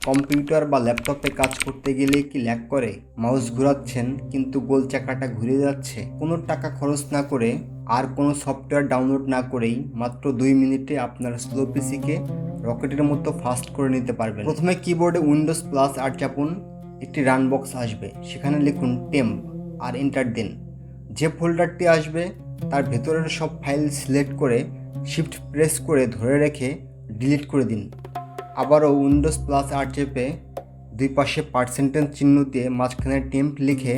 Computer বা ল্যাপটপে কাজ করতে গেলে কি ল্যাগ করে? মাউস ঘোরাচ্ছেন কিন্তু গোল চাকাটা ঘুরে যাচ্ছে। কোনো টাকা খরচ না করে আর কোনো সফটওয়্যার ডাউনলোড না করেই মাত্র 2 মিনিটে আপনার স্লো পিসিকে রকেটের মতো ফাস্ট করে নিতে পারবেন। প্রথমে কিবোর্ডে উইন্ডোজ প্লাস আর চাপুন। একটি রান বক্স আসবে, সেখানে লিখুন টেম্প আর এন্টার দিন। যে ফোল্ডারটি আসবে তার ভেতরের সব ফাইল সিলেক্ট করে শিফট প্রেস করে ধরে রেখে ডিলিট করে দিন। আবারও উইন্ডোজ প্লাস আর চেপে দুই পাশে পার্সেন্টেজ চিহ্ন দিয়ে মাঝখানে টেম্প লিখে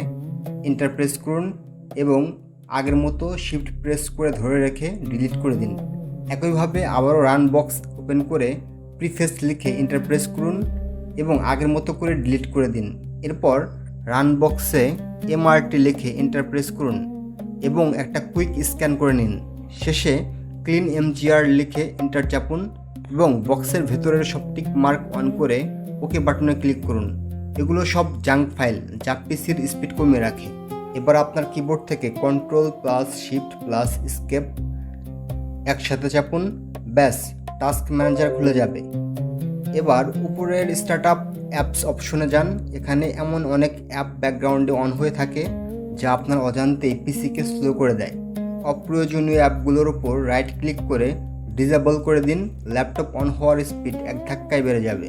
এন্টার প্রেস করুন এবং আগের মতো শিফট প্রেস করে ধরে রেখে ডিলিট করে দিন। একইভাবে আবারও রান বক্স ওপেন করে প্রিফেস লিখে এন্টার প্রেস করুন এবং আগের মতো করে ডিলিট করে দিন। এরপর রান বক্সে এমআরটি লিখে এন্টার প্রেস করুন এবং একটা কুইক স্ক্যান করে নিন। শেষে ক্লিন এমজিআর লিখে এন্টার চাপুন এবং বক্সের ভেতরের সব টিক মার্ক অন করে ওকে বাটনে ক্লিক করুন। এগুলো সব জাঙ্ক ফাইল যা পিসির স্পিড কমিয়ে রাখে। এবার আপনার কিবোর্ড থেকে control plus shift plus escape একসাথে চাপুন, ব্যাস টাস্ক ম্যানেজার খুলে যাবে। এবার উপরের স্টার্টআপ অ্যাপস অপশনে যান। এখানে এমন অনেক অ্যাপ ব্যাকগ্রাউন্ডে অন হয়ে থাকে যা আপনার অজান্তেই পিসিকে স্লো করে দেয়। অপ্রয়োজনীয় অ্যাপগুলোর উপর রাইট ক্লিক করে ডিসেবল করে দিন। ল্যাপটপ অন হওয়ার স্পিড এক ধাক্কায় বেড়ে যাবে।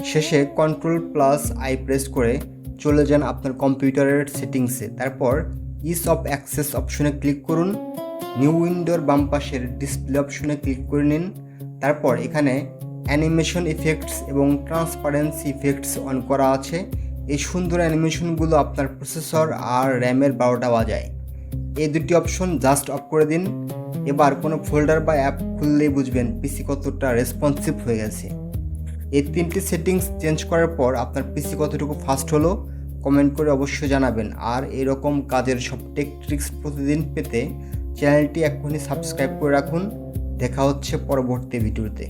শেষে কন্ট্রোল প্লাস আই প্রেস করে চলে যান আপনার কম্পিউটারের সেটিংসে। তারপর ইজ অফ অ্যাক্সেস অপশনে ক্লিক করুন। নিউ উইন্ডোর বাম পাশের ডিসপ্লে অপশনে ক্লিক করে নিন। তারপর এখানে অ্যানিমেশন ইফেক্টস এবং ট্রান্সপারেন্সি ইফেক্টস অন করা আছে। এই সুন্দর অ্যানিমেশনগুলো আপনার প্রসেসর আর র্যামের 12টা বাজায়। এই দুটি অপশন জাস্ট অফ করে দিন। এবার কোনো ফোল্ডার বা অ্যাপ খুললেই বুঝবেন পিসি কতটা রেসপন্সিভ হয়ে গেছে। এই 3টি সেটিংস চেঞ্জ করার পর আপনার পিসি কতটুকু ফাস্ট হলো কমেন্ট করে অবশ্যই জানাবেন। আর এরকম কাজের সব টেক ট্রিক্স প্রতিদিন পেতে চ্যানেলটি এক্ষুনি সাবস্ক্রাইব করে রাখুন। দেখা হচ্ছে পরবর্তী ভিডিওতে।